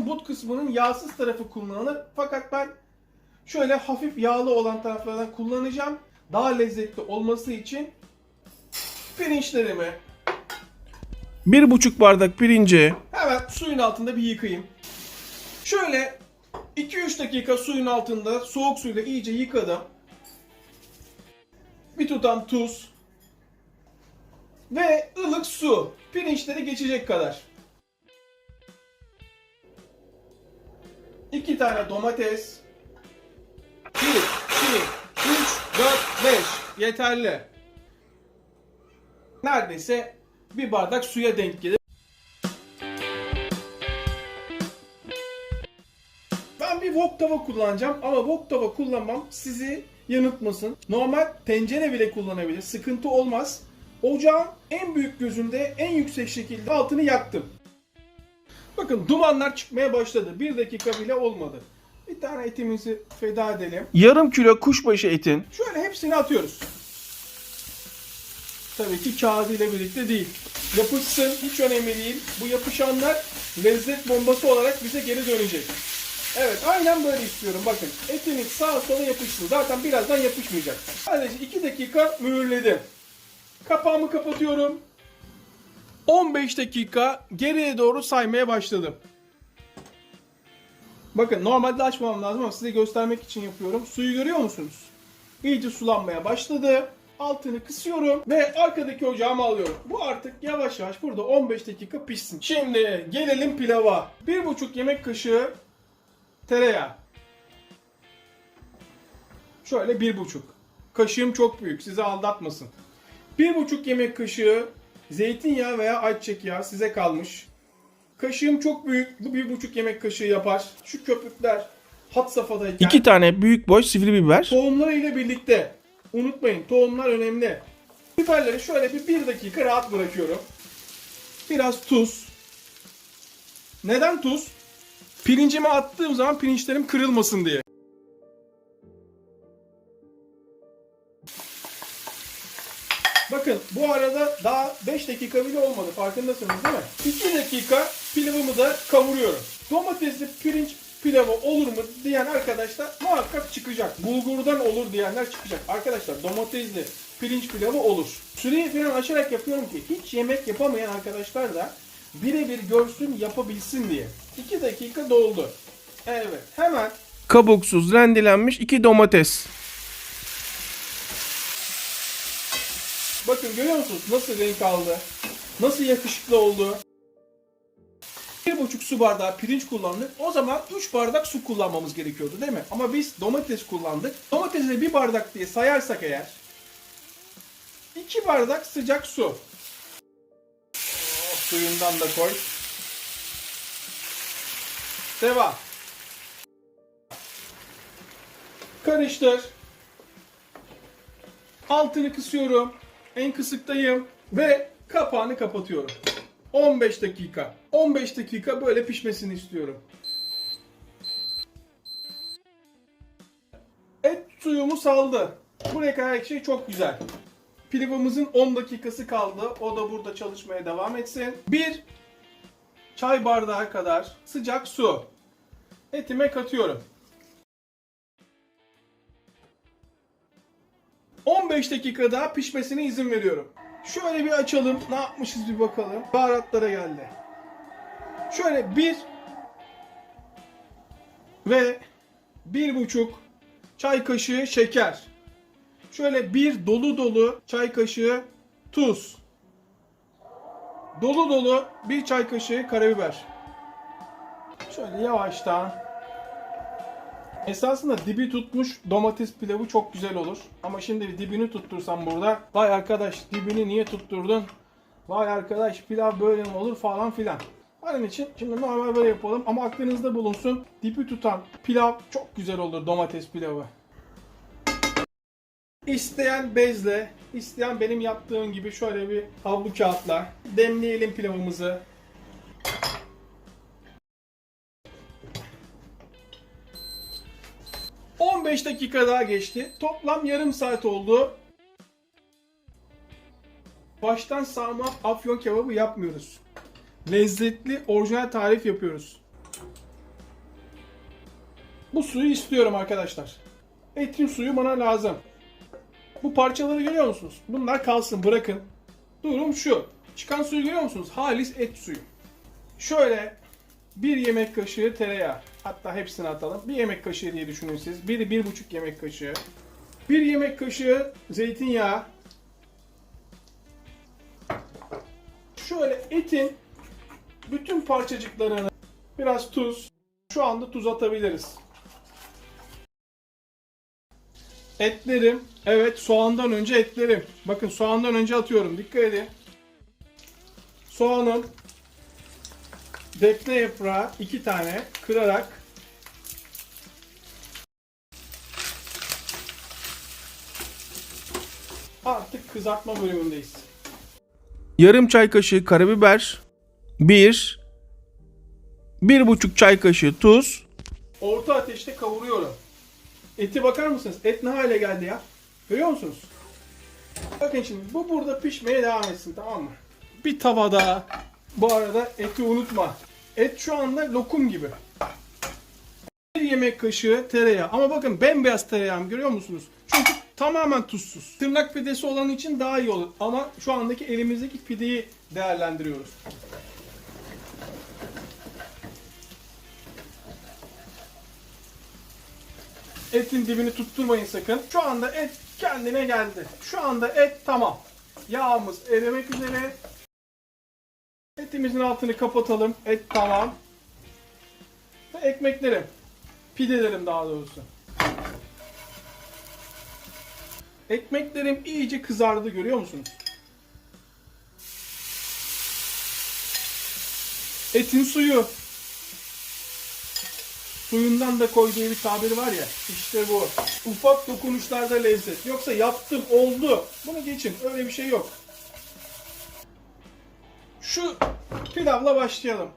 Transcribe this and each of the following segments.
Pilavın but kısmının yağsız tarafı kullanılır. Fakat ben şöyle hafif yağlı olan taraflardan kullanacağım. Daha lezzetli olması için pirinçlerimi 1,5 bardak pirinci hemen suyun altında bir yıkayayım. Şöyle 2-3 dakika suyun altında soğuk suyla iyice yıkadım. Bir tutam tuz ve ılık su. Pirinçleri geçecek kadar. 2 tane domates. 1, 2, 3, 4, 5. Yeterli. Neredeyse bir bardak suya denk gelir. Ben bir wok tava kullanacağım ama wok tava kullanmam sizi yanıltmasın. Normal tencere bile kullanabilir. Sıkıntı olmaz. Ocağın en büyük gözünde en yüksek şekilde altını yaktım. Bakın dumanlar çıkmaya başladı. 1 dakika bile olmadı. Bir tane etimizi feda edelim. Yarım kilo kuşbaşı etin. Şöyle hepsini atıyoruz. Tabii ki kağıdıyla birlikte değil. Yapışsın, hiç önemli değil. Bu yapışanlar lezzet bombası olarak bize geri dönecek. Evet, aynen böyle istiyorum. Bakın, etimiz sağa sola yapışsın. Zaten birazdan yapışmayacak. Sadece 2 dakika mühürledim. Kapağımı kapatıyorum. 15 dakika geriye doğru saymaya başladım. Bakın normalde açmamam lazım ama size göstermek için yapıyorum. Suyu görüyor musunuz? İyice sulanmaya başladı. Altını kısıyorum ve arkadaki ocağıma alıyorum. Bu artık yavaş yavaş burada 15 dakika pişsin. Şimdi gelelim pilava. 1,5 yemek kaşığı tereyağı. Şöyle 1,5. Kaşığım çok büyük, sizi aldatmasın. 1,5 yemek kaşığı zeytinyağı veya ayçiçek yağı, size kalmış. Kaşığım çok büyük. Bu 1,5 yemek kaşığı yapar. Şu köpükler had safhadayken 2 tane büyük boy sivri biber. tohumlarıyla birlikte. Unutmayın, tohumlar önemli. Biberleri şöyle bir dakika rahat bırakıyorum. Biraz tuz. Neden tuz? Pirincimi attığım zaman pirinçlerim kırılmasın diye. Bakın bu arada daha 5 dakika bile olmadı, farkındasınız değil mi? 2 dakika pilavımı da kavuruyorum. Domatesli pirinç pilavı olur mu diyen arkadaşlar muhakkak çıkacak. Bulgurdan olur diyenler çıkacak. Arkadaşlar domatesli pirinç pilavı olur. Süreyi falan açarak yapıyorum ki hiç yemek yapamayan arkadaşlar da birebir görsün, yapabilsin diye. 2 dakika doldu. Evet, hemen Kabuksuz rendelenmiş 2 domates. bakın görüyor musunuz nasıl renk aldı? Nasıl yakışıklı oldu? 1,5 su bardağı pirinç kullandık. O zaman 3 bardak su kullanmamız gerekiyordu değil mi? Ama biz domates kullandık. Domatese 1 bardak diye sayarsak eğer 2 bardak sıcak su. Oh, suyundan da koy. Devam. Karıştır. Altını kısıyorum. En kısıktayım. Ve kapağını kapatıyorum. 15 dakika. 15 dakika böyle pişmesini istiyorum. Et suyumu saldı. Buraya kadar her şey çok güzel. Pilavımızın 10 dakikası kaldı. O da burada çalışmaya devam etsin. 1 çay bardağı kadar sıcak su. Etime katıyorum. 15 dakika daha pişmesine izin veriyorum. Şöyle bir açalım. Ne yapmışız bir bakalım. Baharatlara geldi. Şöyle 1 ve 1,5 çay kaşığı şeker. Şöyle 1 dolu dolu çay kaşığı tuz. Dolu dolu 1 çay kaşığı karabiber. Şöyle yavaştan. Esasında dibi tutmuş domates pilavı çok güzel olur. Ama şimdi dibini tuttursam burada, vay arkadaş dibini niye tutturdun? Vay arkadaş pilav böyle mi olur falan filan. Onun için şimdi normal böyle yapalım ama aklınızda bulunsun. Dibi tutan pilav çok güzel olur, domates pilavı. İsteyen bezle, isteyen benim yaptığım gibi şöyle bir havlu kağıtla demleyelim pilavımızı. ...15 dakika daha geçti. Toplam yarım saat oldu. Baştan sağma afyon kebabı yapmıyoruz. Lezzetli, orijinal tarif yapıyoruz. Bu suyu istiyorum arkadaşlar. Etin suyu bana lazım. Bu parçaları görüyor musunuz? Bunlar kalsın, bırakın. Durum şu. Çıkan suyu görüyor musunuz? Halis et suyu. Şöyle bir yemek kaşığı tereyağı. Hatta hepsini atalım. Bir yemek kaşığı diye düşünün siz. Biri 1,5 yemek kaşığı. Bir yemek kaşığı zeytinyağı. Şöyle etin bütün parçacıklarını, biraz tuz. Şu anda tuz atabiliriz. Etlerim. Evet, soğandan önce etlerim. Bakın, soğandan önce atıyorum. Dikkat edin. Soğanın defne yaprağı 2 tane kırarak artık kızartma bölümündeyiz. Yarım çay kaşığı karabiber. 1,5 çay kaşığı tuz. Orta ateşte kavuruyorum. Eti bakar mısınız? Et ne hale geldi ya? Görüyor musunuz? Bakın şimdi, bu burada pişmeye devam etsin, tamam mı? Bir tavada, bu arada eti unutma. Et şu anda lokum gibi. Bir yemek kaşığı tereyağı. Ama bakın, bembeyaz tereyağım, görüyor musunuz? Çünkü tamamen tuzsuz. Tırnak pidesi olan için daha iyi olur. Ama şu andaki elimizdeki pideyi değerlendiriyoruz. Etin dibini tutturmayın sakın. Şu anda et kendine geldi. Şu anda et tamam. Yağımız erimek üzere. Etimizin altını kapatalım. Et tamam. Ve ekmeklerim. Pidelerim daha doğrusu. Ekmeklerim iyice kızardı, görüyor musunuz? Etin suyu. Suyundan da koy diye bir tabir var ya. İşte bu. Ufak dokunuşlarda lezzet. Yoksa yaptım, oldu. Bunu geçin. Öyle bir şey yok. Şu pilavla başlayalım.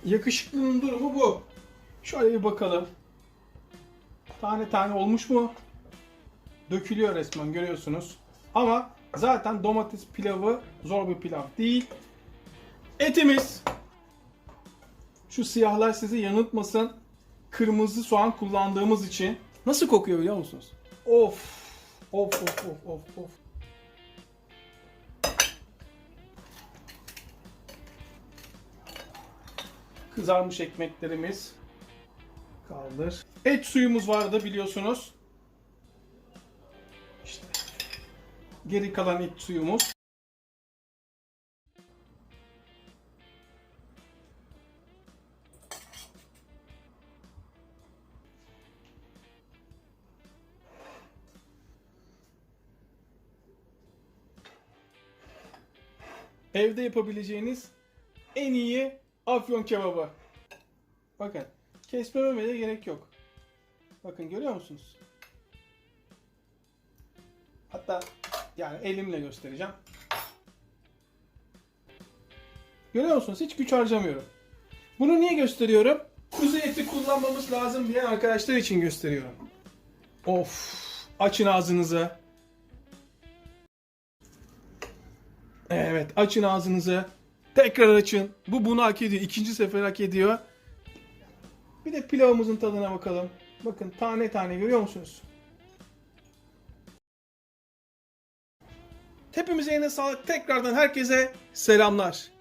Yakışıklının durumu bu. Şöyle bir bakalım. Tane tane olmuş mu? Dökülüyor resmen, görüyorsunuz. Ama zaten domates pilavı zor bir pilav değil. Etimiz. Şu siyahlar sizi yanıltmasın. Kırmızı soğan kullandığımız için. Nasıl kokuyor biliyor musunuz? Of. Of of of of of. Kızarmış ekmeklerimiz. Kaldır. Et suyumuz vardı biliyorsunuz. İşte. Geri kalan et suyumuz. Evde yapabileceğiniz en iyi Afyon kebabı. Bakın, kesmeme bile gerek yok. Bakın, görüyor musunuz? Hatta yani elimle göstereceğim. Görüyor musunuz? Hiç güç harcamıyorum. Bunu niye gösteriyorum? Kuzu eti kullanmamız lazım diyen arkadaşlar için gösteriyorum. Of! Açın ağzınızı. Evet, açın ağzınızı. Tekrar açın. Bu bunu hak ediyor. İkinci sefer hak ediyor. Bir de pilavımızın tadına bakalım. Bakın, tane tane, görüyor musunuz? Hepimize yine sağlık. Tekrardan herkese selamlar.